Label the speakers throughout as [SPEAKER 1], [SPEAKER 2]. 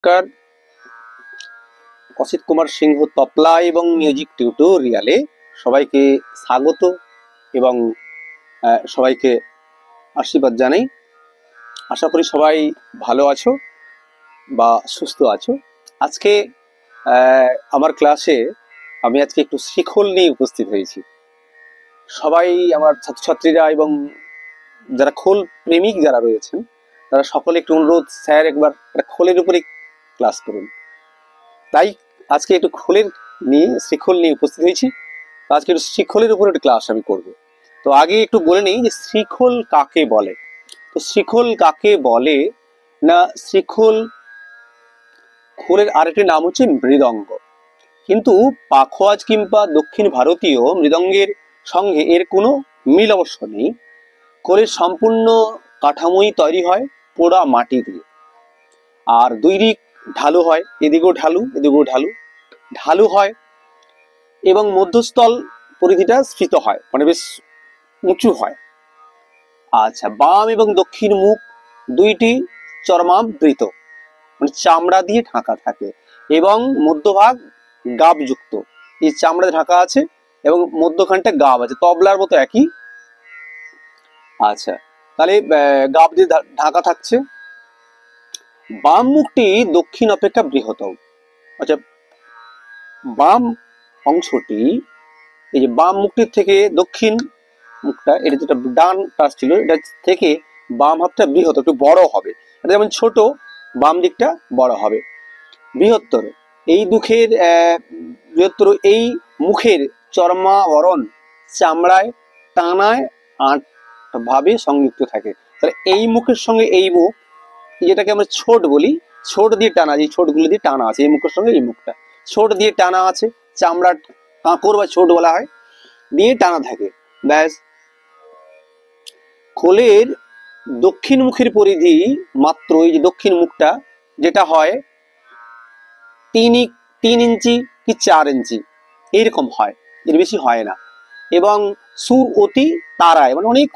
[SPEAKER 1] নমস্কার, অসিত কুমার সিংহ তবলা এবং মিউজিক টিউটোরিয়ালে সবাইকে স্বাগত এবং সবাইকে আশীর্বাদ জানাই। আশা করি সবাই ভালো আছো বা সুস্থ আছো। আজকে আমার ক্লাসে আমি আজকে একটু শিখল নিয়ে উপস্থিত হয়েছি। সবাই আমার ছাত্রছাত্রীরা এবং যারা খোল প্রেমিক যারা রয়েছেন তারা সকলে একটু অনুরোধ, স্যার একবার খোলের উপরে ক্লাস করুন। তাই আজকে একটু শিখল নিয়ে উপস্থিত হয়েছি। আজকে একটু শিখলের উপর একটু ক্লাস আমি করব। তো আগে একটু বলে নিই যে শিখল কাকে বলে। তো শিখল কাকে বলে না, শিখল খোলের আরেকটি নাম হচ্ছে মৃদঙ্গ। কিন্তু পাখোয়াজ কিংবা দক্ষিণ ভারতীয় মৃদঙ্গের সঙ্গে এর কোনো মিল অবশ্য নেই। খোলের সম্পূর্ণ কাঠামোই তৈরি হয় পোড়া মাটি দিয়ে, আর দুই দিক ঢালু হয়, এদিকেও ঢালু এদিকেও ঢালু ঢালু হয় এবং মধ্যস্থল পরিধিটা স্ফীত হয়, মানে বেশ উঁচু হয়। আচ্ছা, বাম এবং দক্ষিণ মুখ দুইটি চর্মাবৃত, মানে চামড়া দিয়ে ঢাকা থাকে এবং মধ্যভাগ গাবযুক্ত। এই চামড়া ঢাকা আছে এবং মধ্যখানটা গাব আছে, তবলার মতো একই। আচ্ছা, তাহলে গাব দিয়ে ঢাকা থাকছে। বাম মুখটি দক্ষিণ অপেক্ষা বৃহত্তম। আচ্ছা, বাম অংশটি, এই যে বাম মুখটির থেকে দক্ষিণ মুখটা, এটা যেটা ডান পাশ ছিল, এটা থেকে বাম হাতটা বৃহৎ, একটু বড় হবে। এটা যেমন ছোট, বাম দিকটা বড় হবে, বৃহত্তর। এই বৃহত্তর এই মুখের চর্মাবরণ চামড়ায় টানায় আট ভাবে সংযুক্ত থাকে। তাহলে এই মুখের সঙ্গে এই মুখ, যেটাকে আমরা ছোট বলি, ছোট দিয়ে টানা, যে ছোটগুলো দিয়ে টানা আছে, এই মুখের সঙ্গে এই মুখটা ছোট দিয়ে টানা আছে, চামড়া কাঁকর বা ছোট বলা হয়, দিয়ে টানা থাকে। ব্যাস। খোলের দক্ষিণ মুখের পরিধি মাত্র, এই যে দক্ষিণ মুখটা, যেটা হয় 3 ইঞ্চি কি 4 ইঞ্চি এইরকম হয়, এর বেশি হয় না। এবং সুর অতি তারায়, মানে অনেক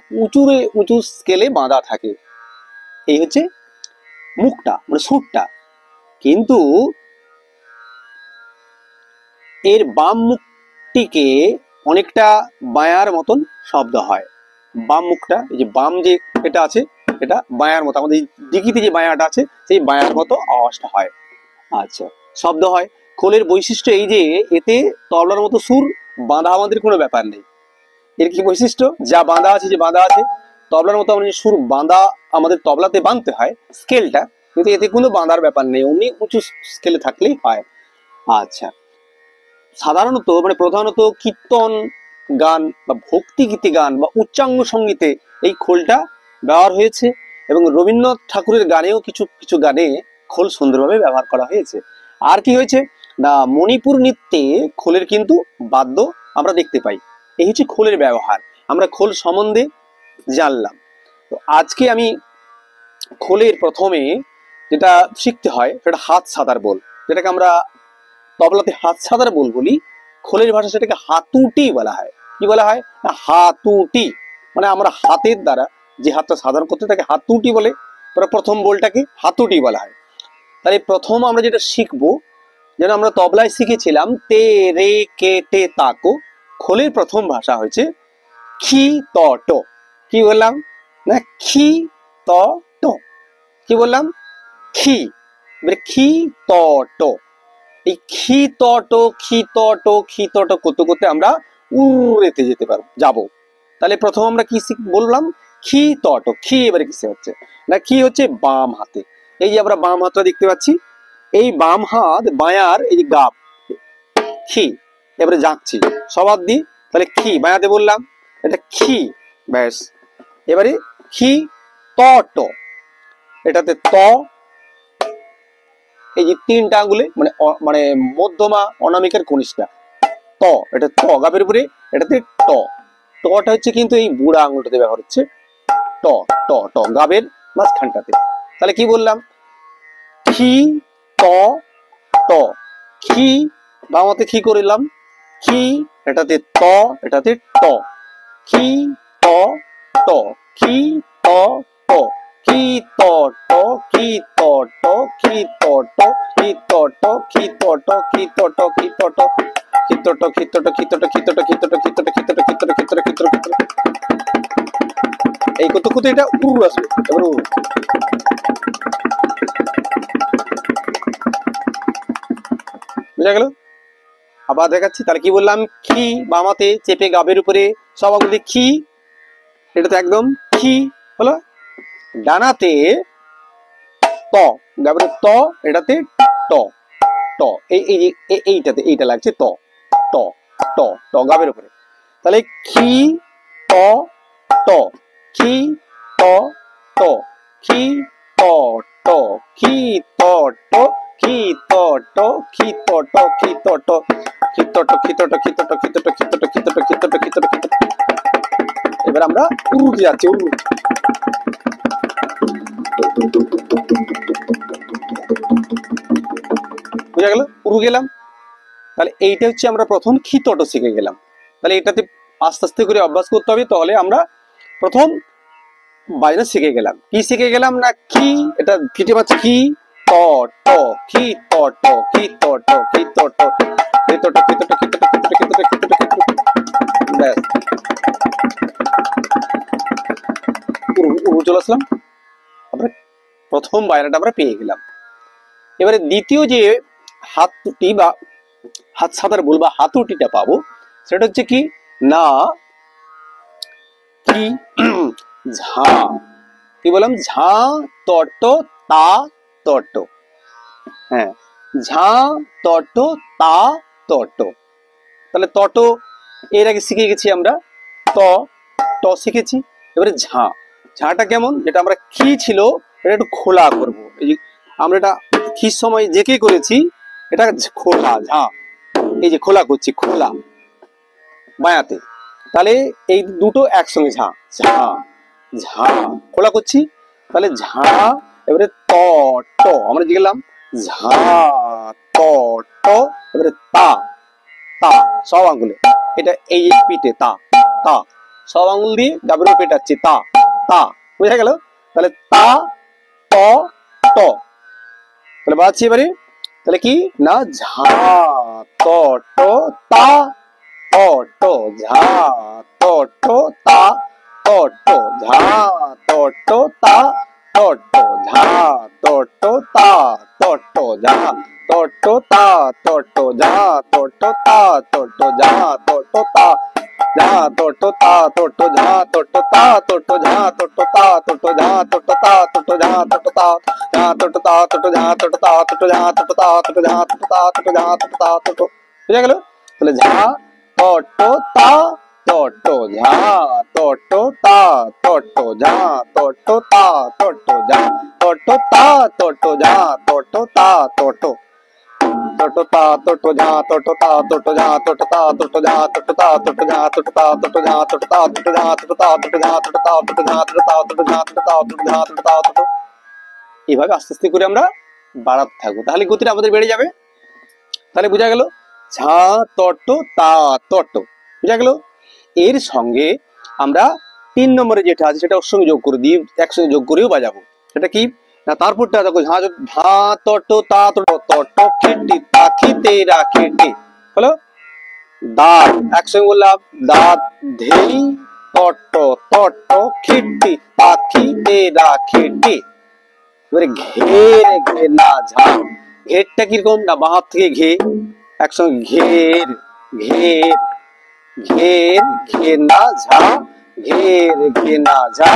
[SPEAKER 1] উঁচু স্কেলে বাঁধা থাকে। এই হচ্ছে মুখটা, মানে সুরটা। কিন্তু এর বাম মুখটিকে অনেকটা বায়ার মতন শব্দ হয়। বাম মুখটা, এই যে বাম যে এটা আছে, এটা বায়ার মতো, আমাদের দিকিতে যে বায়াটা আছে সেই বায়ার মতো আওয়াজটা হয়। আচ্ছা, শব্দ হয়। খোলের বৈশিষ্ট্য এই যে এতে তবলার মতো সুর বাঁধা আমাদের কোনো ব্যাপার নেই। এর কি বৈশিষ্ট্য, যা বাঁধা আছে, যে বাঁধা আছে তবলার মতো আমাদের সুর বাঁধা আমাদের তবলাতে বাঁধতে হয় স্কেলটা, কিন্তু এতে কোনো বাঁধার ব্যাপার নেই, অমনি উঁচু স্কেলে থাকলেই হয়। আচ্ছা, সাধারণত মানে প্রধানত কীর্তন গান বা ভক্তিগীতি গান বা উচ্চাঙ্গ সঙ্গীতে এই খোলটা ব্যবহার হয়েছে, এবং রবীন্দ্রনাথ ঠাকুরের গানেও কিছু কিছু গানে খোল সুন্দরভাবে ব্যবহার করা হয়েছে। আর কি হয়েছে না, মণিপুর নৃত্যে খোলের কিন্তু বাদ্য আমরা দেখতে পাই। এই হচ্ছে খোলের ব্যবহার, আমরা খোল সম্বন্ধে জানলাম। তো আজকে আমি খোলের প্রথমে যেটা শিখতে হয় সেটা হাত সাদার বোল, যেটাকে আমরা তবলাতে হাত সাদার বোল বলি, খোলের ভাষা সেটাকে হাতুটি বলা হয়। কি বলা হয় না, হাতুটি, মানে আমরা হাতের দ্বারা যে হাতটা সাধারণ করতে তাকে হাতুটি বলে, প্রথম বোলটাকে হাতুটি বলা হয়। তাহলে প্রথম আমরা যেটা শিখবো, যেন আমরা তবলায় শিখেছিলাম তে রে কে টে তাকো, খোলের প্রথম ভাষা হয়েছে খি ত ট। কি বললাম না, খি ত ট। কি বললাম, খি, খি ত ট। এই খি ত ট খি ত ট খি ত ট করতে করতে আমরা উড়েতে যেতে যাবো। তাহলে প্রথম আমরা কি বললাম, খি ত ট। খি এবারে কিসে হচ্ছে না, খি হচ্ছে বাম হাতে। এই যে আমরা বাম হাতটা দেখতে পাচ্ছি, এই বাম হাত বায়ার, এই যে গাব খি, এবারে যাচ্ছি সবাদ দি, তাহলে খি বায়াতে বললাম, এটা খি। ব্যাস। এবারে খি ত ট, এটাতে ত, এই যে 3টা আঙ্গুলে, মানে মানে মধ্যমা অনামিকার কনিষ্ঠা ত, এটা ত গাবের উপরে, এটাতে ট। টটা হচ্ছে কিন্তু এই বুড়া আঙুলটাতে ব্যবহার হচ্ছে, ট ট ট গাবের মাঝখানটাতে। তাহলে কি বললাম, খি ত ট, খি, বামাতে খি করলাম, খি, এটাতে ত, এটাতে ট, খি ত ট, খি ত ট, খি কি ত ট কি ত ট কি ত ট কি ত ট কি ত ট কি ত ট কি ত ট কি ত ট কি ত ট কি ত ট কি ত ট কি ত ট কি ত ট কি ত ট কি ত ট কি ত ট কি ত ট কি ত ট এই কত কত এটা উরু আসবে এবার উরু বুঝা গেল আবার দেখাচ্ছি তাহলে কি বললাম খি বামাতে চেপে গাবের উপরে সবাগুলি খি এটা তো একদম খি হলো ডানাতে ত গাবের ত এটাতে ট ট এইটাতে এইটা লাগছে ত ট ট ট গাবের উপরে তাহলে খি ত ট খি ত ট খি ত ট খি ত ট খি ত ট খি ত ট খি ত ট খি ত ট খি ত ট খি ত ট খি ত ট খি ত ট খি ত ট খি ত ট খি ত ট খি ত ট এবার আমরা উরুতে যাচ্ছি উরু বুঝা গেল উরু গেলাম তাহলে এইটা হচ্ছে আমরা প্রথম খি ত ট শিখে গেলাম তাহলে এটাতে আস্তে আস্তে করে অভ্যাস করতে হবে তাহলে আমরা প্রথম বাজনা শিখে গেলাম কি শিখে গেলাম না কি এটা ফিটে পাচ্ছে কি ত ট কি ত ট কি ত ট কি ত ট কি ত ট কি ত ট কি ত ট কি ত ট কি ত ট কি ত ট ব্যাস চলে আসলাম আমরা প্রথম বাজনাটা আমরা পেয়ে গেলাম এবারে দ্বিতীয় যে হাতটি বা হাত সাদার বল বা হাতুটিটা পাবো সেটা হচ্ছে কি না কি ঝা কি বললাম ঝা তট তা তট হ্যাঁ ঝা তট তা তট তাহলে তট এর আগে শিখে গেছি আমরা ত ট শিখেছি এবারে ঝা ঝাটা কেমন যেটা আমরা কি ছিল এটা একটু খোলা করবো এই যে আমরা এটা কি সময় যে কে করেছি এটা খোলা ঝা এই যে খোলা করছি খোলা বায়াতে তাহলে এই দুটো একসঙ্গে ঝা ঝা ঝা খোলা করছি তাহলে ঝা এবারে ত ট আমরা যে গেলাম ঝা ত ট এবারে তা তা সব আঙ্গুলে এটা এই পিঠে তা তা সব আঙ্গুল দিয়ে গাবের পেটাচ্ছি তা তা বুঝা গেল তাহলে তা ত ট তাহলে বাড়াচ্ছি এবারে তাহলে কি না ঝা ত ট তা ট ট ঝা ট ট তা ট ট ঝা ট ট তা ট ট ঝা ট ট তা ট ট ঝা ট ট তা ট ট ঝা ট ট তা ট ট ঝা ট ট তা ঝা ট ট তা ট ট ঝা ট ট তা ট ট ঝা ট ট তা ট ট ঝা ট ট তা ট ট ঝা ট ট তা ঝা ট ট তা ট ট ঝা ট ট তা ট ট ঝা ট ট তা ট ট ঝা ট ট তা ট ট ঝা ট ট তা ট ট বুঝা গেল তাহলে ঝা ট ট তা ট ট ঝা ট ট তা ট ট ঝা ট ট তা ট ট ঝা ট ট তা ট ট ঝা ট ট তা ট ট ट ता ट झा ट ता ट झा ट ता ट झा ट ता ट झा ट ता ट झा ट ता ट झा ट ता ट झा ट ता ट झा ट ता ट झा ट ता ट झा ट ता ट এইভাবে আস্তে আস্তে করে আমরা বাড়াতে থাকবো তাহলে গতিটা আমাদের বেড়ে যাবে তাহলে বোঝা গেল ঝা টট তা টট বুঝা গেল এর সঙ্গে আমরা 3 নম্বরে যেটা আছে সেটা ওর সঙ্গে যোগ করে দিই একসঙ্গে যোগ করেও বাজাবো সেটা কি না তারপরটা দেখো ঝা ধা টট তা টট খেটি তা খেতে রা খেটে হলো দাঁত একসঙ্গে বললাম দাঁত ধেই টট টট খেটি তা খেতে রা খেটে এবারে ঘের ঘে না ঝা ঘেরটা কিরকম না বাঁ হাত থেকে ঘে একসঙ্গে ঘের ঘের ঘের ঘে না ঝা ঘের ঘে না ঝা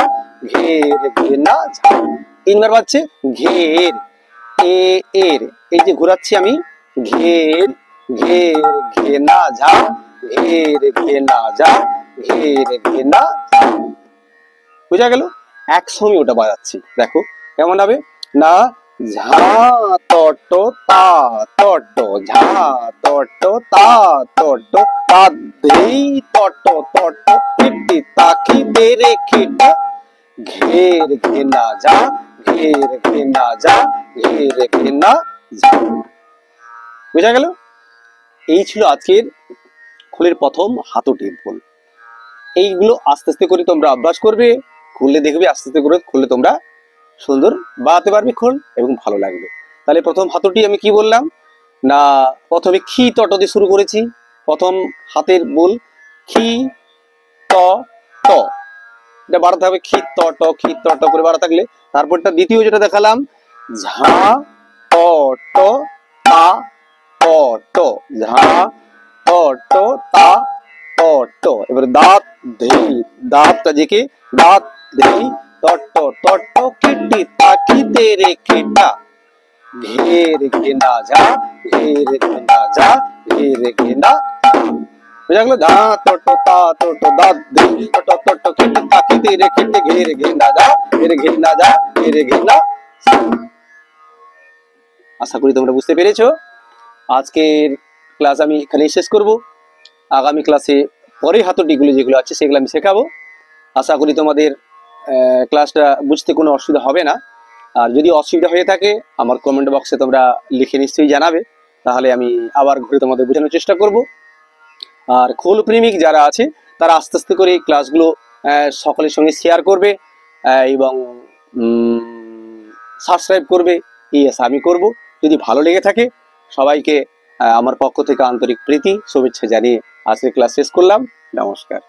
[SPEAKER 1] ঘের ঘে না ঝা 3 বার বাজছে ঘের এ এর এই যে ঘোরাচ্ছি আমি ঘের ঘের ঘে না ঝা ঘের ঘে না ঝা ঘের ঘে না বুঝা গেল একসঙ্গে ওটা বাজাচ্ছি দেখো কেমন হবে না ঝা টট তা টট ঝা টট তা টট তা দেই টট টট কিটি তাকি তেরে খিট ঘের ঘে না যা ঘের ঘে না যা ঘের ঘে না যা বুঝা গেল এই ছিল আজকের খুলের প্রথম হাতুটির বল এইগুলো আস্তে আস্তে করে তোমরা অভ্যাস করবে খুললে দেখবে আস্তে আস্তে করে খুললে তোমরা সুন্দর বাড়াতে পারবে খোল এবং ভালো লাগবে। তাহলে প্রথম হাতুটি আমি কি বললাম না, প্রথমে খি তট দিয়ে শুরু করেছি। প্রথম হাতের বোল খি ত ট, এটা বাড়াতে হবে খি ত ট, খি ত ট করে বাড়া থাকলে তারপরটা দ্বিতীয় যেটা দেখালাম ঝা ট ট তা ট ট, ঝা ট ট তা ট ট। এবারে দাঁত ধেই, দাঁতটা জেকে দাঁত ধেই তট ট ট কিটি তাকিতে রে কেটা ঘের ঘেনা যা, ঘের ঘেনা যা, ঘের ঘেনা। বুঝা গেল? ধা টোট তা টোট দাঁত ধেই টোট টোট কিটি তাকিতে রে কেটে ঘের ঘেনা যা, ঘের ঘেনা যা, ঘের ঘেনা। আশা করি তোমরা বুঝতে পেরেছো। আজকের ক্লাস আমি এখানেই শেষ করব। আগামী ক্লাসে পরে হাতুড়িগুলো যেগুলো আছে সেগুলো আমি শেখাবো। আশা করি তোমাদের ক্লাসটা বুঝতে কোনো অসুবিধা হবে না। আর যদি অসুবিধা হয়ে থাকে আমার কমেন্ট বক্সে তোমরা লিখে নিশ্চয়ই জানাবে, তাহলে আমি আবার ঘুরে তোমাদের বোঝানোর চেষ্টা করব। আর খোল প্রেমিক যারা আছে তারা আস্তে আস্তে করে এই ক্লাসগুলো সকলের সঙ্গে শেয়ার করবে এবং সাবস্ক্রাইব করবে, এই আশা আমি করব। যদি ভালো লেগে থাকে সবাইকে আমার পক্ষ থেকে আন্তরিক প্রীতি শুভেচ্ছা জানিয়ে আজকের ক্লাস শেষ করলাম। নমস্কার।